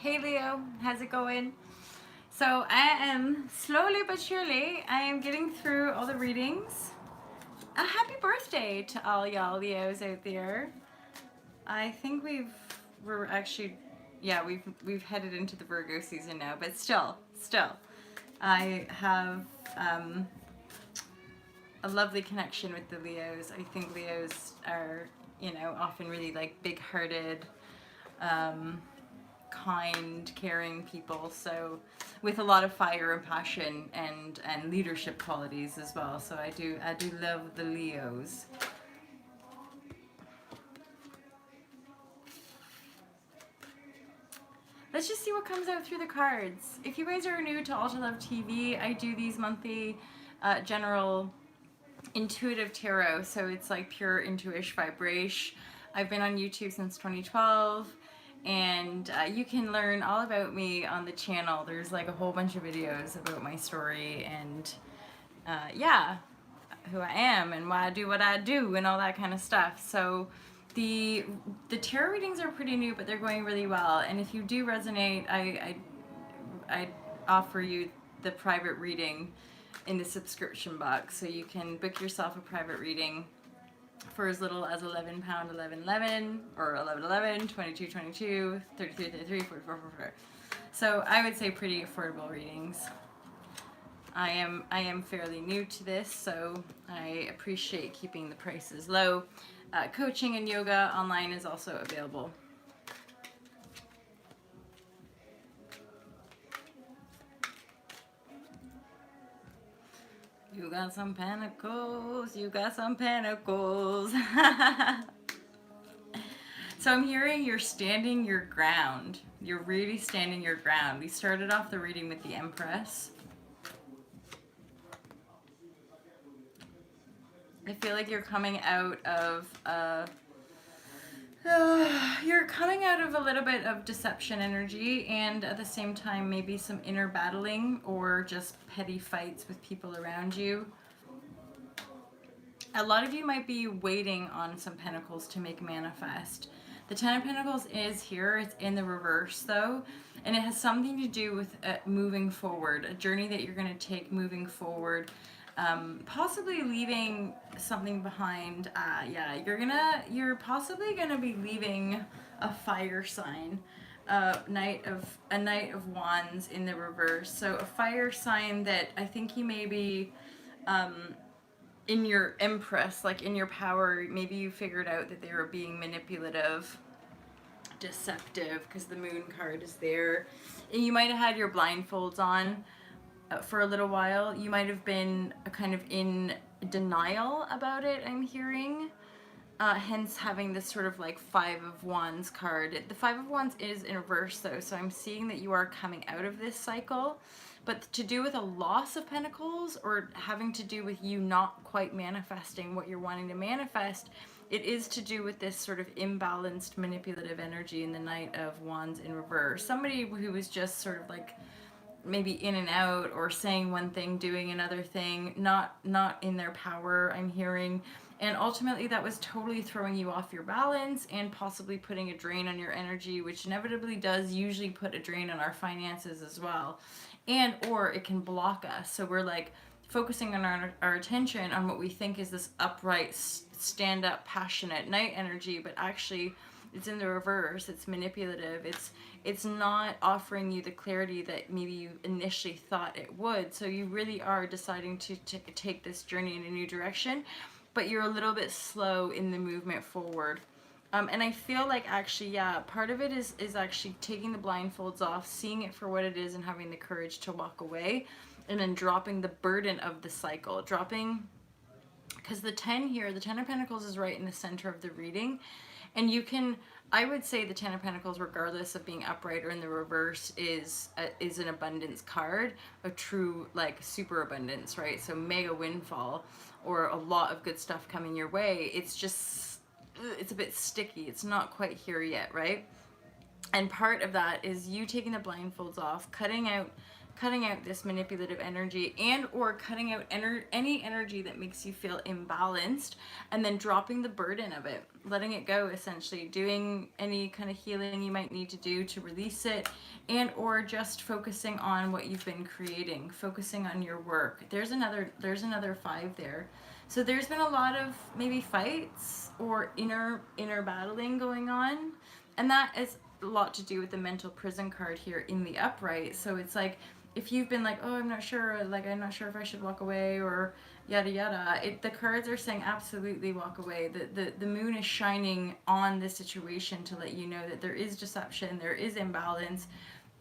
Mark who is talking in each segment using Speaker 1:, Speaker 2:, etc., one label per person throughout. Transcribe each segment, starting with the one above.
Speaker 1: Hey Leo, how's it going? So I am slowly but surely, I am getting through all the readings. A happy birthday to all y'all Leos out there. I think we're actually, yeah, we've headed into the Virgo season now, but still, I have a lovely connection with the Leos. I think Leos are, often really like big-hearted, kind, caring people. So with a lot of fire and passion and leadership qualities as well. So I do love the Leos. Let's just see what comes out through the cards. If you guys are new to Alta Love TV, I do these monthly general intuitive tarot. So it's like pure intuish vibrashe. I've been on YouTube since 2012. And you can learn all about me on the channel. There's like a whole bunch of videos about my story and yeah, who I am and why I do what I do and all that kind of stuff. So the tarot readings are pretty new, but they're going really well. And if you do resonate, I offer you the private reading in the subscription box, so you can book yourself a private reading for as little as £11, 11.11, or 11.11, 22.22, 33.33, 44.44. So I would say pretty affordable readings. I am fairly new to this, so I appreciate keeping the prices low. Coaching and yoga online is also available. You got some pentacles, you got some pentacles. So I'm hearing you're standing your ground. You're really standing your ground. We started off the reading with the Empress. I feel like you're coming out of you're coming out of a little bit of deception energy, and at the same time maybe some inner battling or just petty fights with people around you. A lot of you might be waiting on some pentacles to make manifest. The Ten of Pentacles is here. It's in the reverse though, and it has something to do with moving forward, a journey that you're going to take moving forward. Possibly leaving something behind. Yeah, you're possibly gonna be leaving a fire sign, a Knight of Wands in the reverse. So a fire sign that I think you may be in your Empress, like in your power. Maybe you figured out that they were being manipulative, deceptive, because the Moon card is there, and you might have had your blindfolds on for a little while. You might have been kind of in denial about it, I'm hearing. Hence having this sort of like Five of Wands card. The Five of Wands is in reverse though, so I'm seeing that you are coming out of this cycle. But to do with a loss of pentacles, or having to do with you not quite manifesting what you're wanting to manifest, it is to do with this sort of imbalanced manipulative energy in the Knight of Wands in reverse. Somebody who was just sort of like maybe in and out, or saying one thing, doing another thing, not in their power, I'm hearing. And ultimately that was totally throwing you off your balance and possibly putting a drain on your energy, which inevitably does usually put a drain on our finances as well. And or it can block us. So we're like focusing on our attention on what we think is this upright, stand up, passionate Knight energy, but actually it's in the reverse. It's manipulative. It's not offering you the clarity that maybe you initially thought it would. So you really are deciding to take this journey in a new direction, but you're a little bit slow in the movement forward. And I feel like actually, yeah, part of it is actually taking the blindfolds off, seeing it for what it is, and having the courage to walk away, and then dropping the burden of the cycle. Because the 10 here, the 10 of Pentacles is right in the center of the reading. And you can, I would say the Ten of Pentacles, regardless of being upright or in the reverse, is an abundance card, a true like super abundance, right? So mega windfall, or a lot of good stuff coming your way. It's just, it's a bit sticky. It's not quite here yet, right? And part of that is you taking the blindfolds off, cutting out cutting out this manipulative energy, and or cutting out any energy that makes you feel imbalanced, and then dropping the burden of it, letting it go, essentially doing any kind of healing you might need to do to release it, and or just focusing on what you've been creating, focusing on your work. There's another 5 there. So there's been a lot of maybe fights or inner battling going on, and that is a lot to do with the mental prison card here in the upright. So it's like, if you've been like, oh, I'm not sure if I should walk away, or yada yada, the cards are saying absolutely walk away. The moon is shining on the situation to let you know that there is deception, there is imbalance.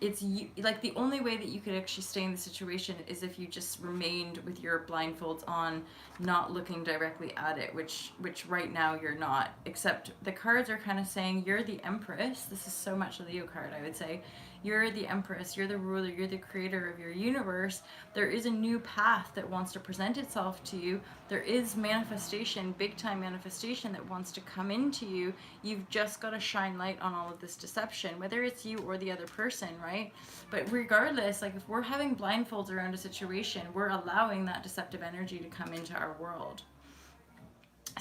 Speaker 1: It's like the only way that you could actually stay in the situation is if you just remained with your blindfolds on, not looking directly at it, which right now you're not. Except the cards are kind of saying you're the Empress. This is so much a Leo card, I would say. You're the Empress, you're the ruler, you're the creator of your universe. There is a new path that wants to present itself to you. There is manifestation, big time manifestation that wants to come into you. You've just got to shine light on all of this deception, whether it's you or the other person, right? But regardless, like if we're having blindfolds around a situation, we're allowing that deceptive energy to come into our world.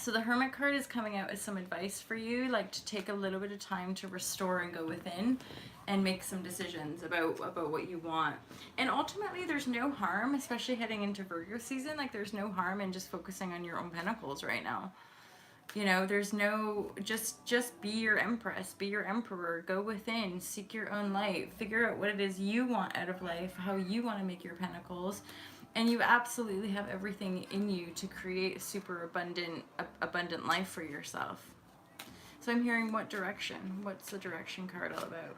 Speaker 1: So the Hermit card is coming out as some advice for you, like to take a little bit of time to restore and go within and make some decisions about what you want. And ultimately there's no harm, especially heading into Virgo season, like there's no harm in just focusing on your own pentacles right now. You know, there's no, just be your Empress, be your Emperor, go within, seek your own light, figure out what it is you want out of life, how you want to make your pentacles. And you absolutely have everything in you to create a super abundant life for yourself. So I'm hearing what direction? What's the direction card all about?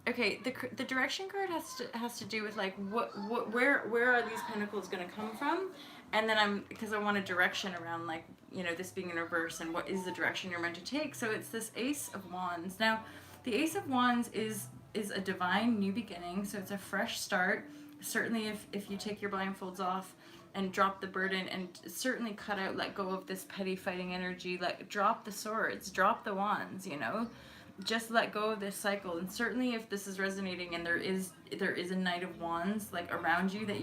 Speaker 1: Okay, the direction card has to do with like where are these pentacles going to come from, and then because I want a direction around, like, you know, this being in reverse and what is the direction you're meant to take. So it's this Ace of Wands. Now, the Ace of Wands is a divine new beginning, so it's a fresh start. Certainly, if you take your blindfolds off and drop the burden, and certainly cut out, let go of this petty fighting energy, like drop the swords, drop the wands, you know. Just let go of this cycle. And certainly if this is resonating and there is a Knight of Wands like around you that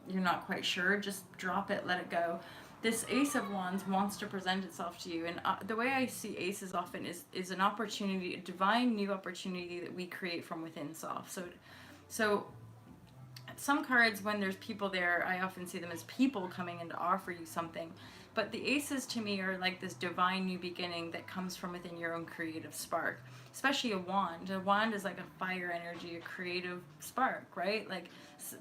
Speaker 1: you're not quite sure, just drop it, let it go. This Ace of Wands wants to present itself to you, and the way I see aces often is an opportunity, a divine new opportunity that we create from within self. So some cards, when there's people there, I often see them as people coming in to offer you something. But the aces to me are like this divine new beginning that comes from within your own creative spark. Especially a wand. A wand is like a fire energy, a creative spark, right? Like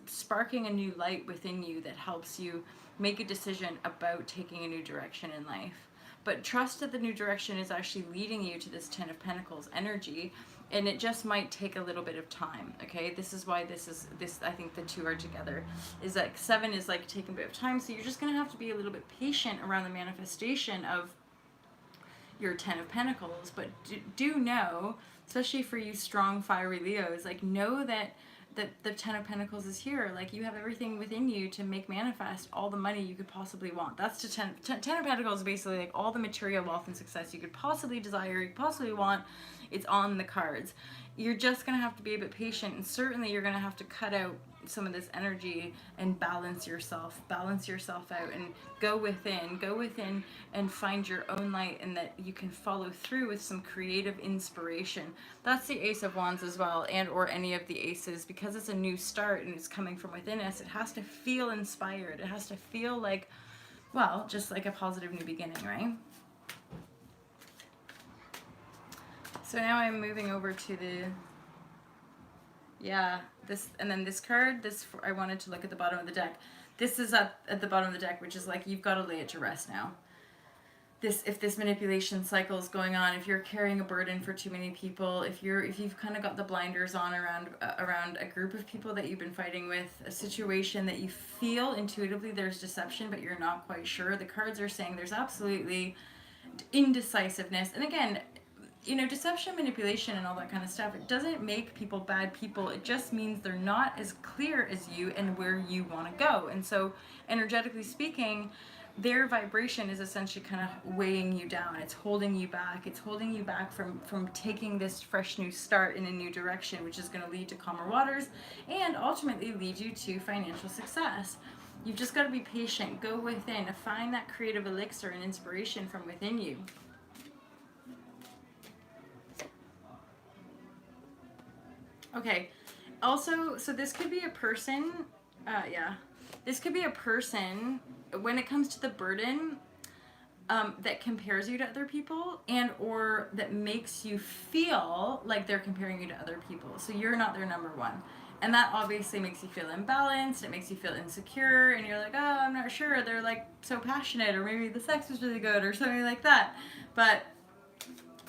Speaker 1: sparking a new light within you that helps you make a decision about taking a new direction in life. But trust that the new direction is actually leading you to this Ten of Pentacles energy, and it just might take a little bit of time, okay? This is why this I think the two are together, is like 7 is like taking a bit of time, so you're just going to have to be a little bit patient around the manifestation of your Ten of Pentacles. But do know, especially for you strong, fiery Leos, like know that the Ten of Pentacles is here. Like you have everything within you to make manifest all the money you could possibly want. That's the Ten of Pentacles is basically like all the material wealth and success you could possibly desire, you could possibly want. It's on the cards. You're just going to have to be a bit patient, and certainly you're going to have to cut out some of this energy and balance yourself out, and go within and find your own light, and that you can follow through with some creative inspiration. That's the Ace of Wands as well, and or any of the aces, because it's a new start and it's coming from within us. It has to feel inspired. It has to feel like, well, just like a positive new beginning, right? So now I'm moving over to this, and then this card, I wanted to look at the bottom of the deck. This is at the bottom of the deck, which is like, you've got to lay it to rest now. If this manipulation cycle is going on, if you're carrying a burden for too many people, if you've kind of got the blinders on around a group of people that you've been fighting with, a situation that you feel intuitively there's deception, but you're not quite sure, the cards are saying there's absolutely indecisiveness. And again, you know, deception, manipulation, and all that kind of stuff, it doesn't make people bad people. It just means they're not as clear as you and where you want to go. And so, energetically speaking, their vibration is essentially kind of weighing you down. It's holding you back. It's holding you back from taking this fresh new start in a new direction, which is going to lead to calmer waters and ultimately lead you to financial success. You've just got to be patient. Go within. Find that creative elixir and inspiration from within you. Okay. Also, so this could be a person. This could be a person when it comes to the burden that compares you to other people and or that makes you feel like they're comparing you to other people. So you're not their number one. And that obviously makes you feel imbalanced. It makes you feel insecure. And you're like, oh, I'm not sure. They're like so passionate, or maybe the sex was really good or something like that. But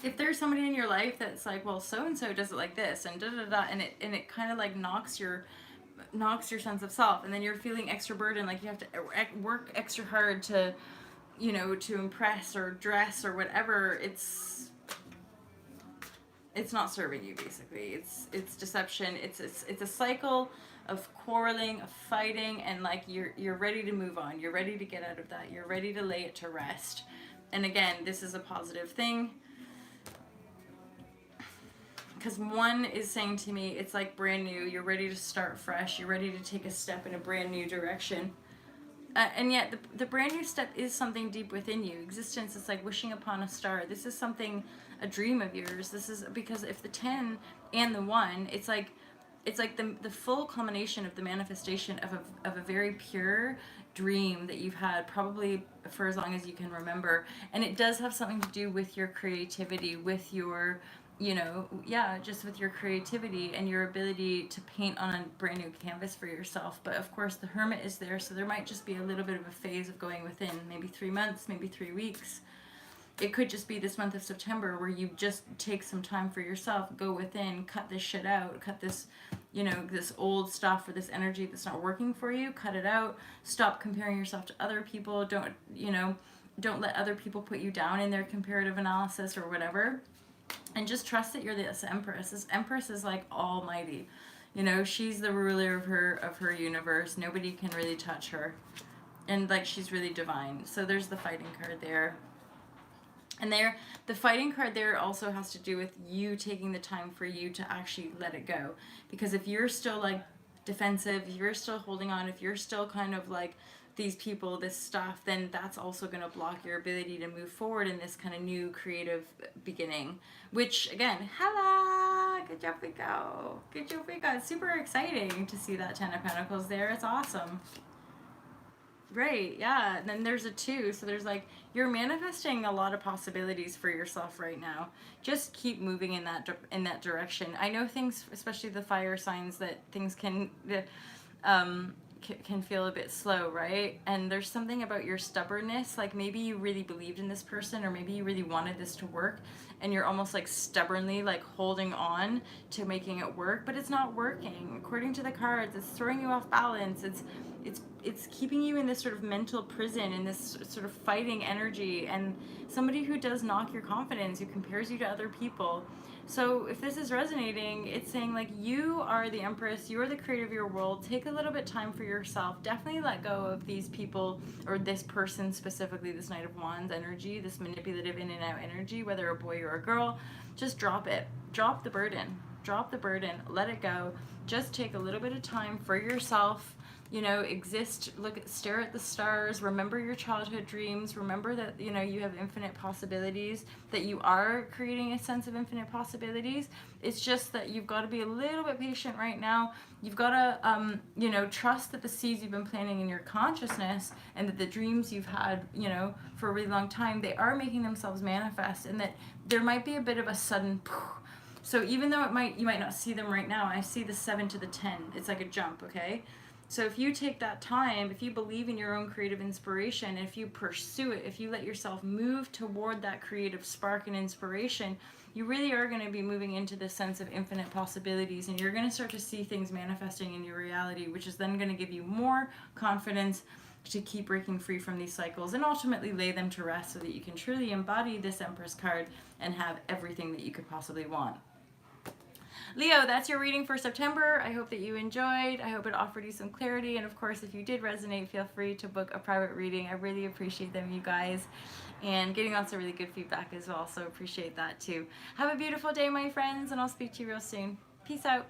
Speaker 1: if there's somebody in your life that's like, well, so-and-so does it like this and da-da-da, and it kind of like knocks your sense of self, and then you're feeling extra burden, like you have to work extra hard to, you know, to impress or dress or whatever, it's not serving you, basically. It's deception. It's a cycle of quarreling, of fighting, and like you're ready to move on. You're ready to get out of that. You're ready to lay it to rest. And again, this is a positive thing. Because one is saying to me, it's like brand new. You're ready to start fresh. You're ready to take a step in a brand new direction. And yet the brand new step is something deep within you. Existence is like wishing upon a star. This is something, a dream of yours. This is because if the 10 and the 1, it's like the full culmination of the manifestation of a very pure dream that you've had probably for as long as you can remember. And it does have something to do with your creativity, with your, you know, just with your creativity and your ability to paint on a brand new canvas for yourself. But of course, the Hermit is there, so there might just be a little bit of a phase of going within, maybe 3 months, maybe 3 weeks. It could just be this month of September where you just take some time for yourself, go within, cut this shit out, cut this, you know, this old stuff or this energy that's not working for you, cut it out, stop comparing yourself to other people, don't let other people put you down in their comparative analysis or whatever. And just trust that you're this Empress. This Empress is like almighty. You know, she's the ruler of her universe. Nobody can really touch her. And like she's really divine. So there's the fighting card there. And there, the fighting card there also has to do with you taking the time for you to actually let it go. Because if you're still like defensive, if you're still holding on, if you're still kind of like these people, this stuff, then that's also going to block your ability to move forward in this kind of new creative beginning. Which, again, hello! Good job, Rico. Good job, Rico. It's super exciting to see that 10 of Pentacles there. It's awesome. Right, yeah. And then there's a 2, so there's like, you're manifesting a lot of possibilities for yourself right now. Just keep moving in that direction. I know things, especially the fire signs, that things can feel a bit slow, right? And there's something about your stubbornness, like maybe you really believed in this person, or maybe you really wanted this to work, and you're almost like stubbornly like holding on to making it work, but it's not working. According to the cards, it's throwing you off balance. It's keeping you in this sort of mental prison, in this sort of fighting energy, and somebody who does knock your confidence, who compares you to other people. So if this is resonating, it's saying like, you are the Empress, you are the creator of your world. Take a little bit of time for yourself. Definitely let go of these people, or this person specifically, this Knight of Wands energy, this manipulative in and out energy, whether a boy or a girl. Just drop it. Drop the burden. Drop the burden. Let it go. Just take a little bit of time for yourself. You know, exist, stare at the stars, remember your childhood dreams, remember that, you know, you have infinite possibilities, that you are creating a sense of infinite possibilities. It's just that you've got to be a little bit patient right now. You've got to, you know, trust that the seeds you've been planting in your consciousness, and that the dreams you've had, you know, for a really long time, they are making themselves manifest, and that there might be a bit of a sudden so even though you might not see them right now, I see the 7 to the 10. It's like a jump, okay? So if you take that time, if you believe in your own creative inspiration, if you pursue it, if you let yourself move toward that creative spark and inspiration, you really are going to be moving into this sense of infinite possibilities, and you're going to start to see things manifesting in your reality, which is then going to give you more confidence to keep breaking free from these cycles and ultimately lay them to rest, so that you can truly embody this Empress card and have everything that you could possibly want. Leo, that's your reading for September. I hope that you enjoyed. I hope it offered you some clarity. And of course, if you did resonate, feel free to book a private reading. I really appreciate them, you guys. And getting lots of really good feedback as well. So appreciate that too. Have a beautiful day, my friends, and I'll speak to you real soon. Peace out.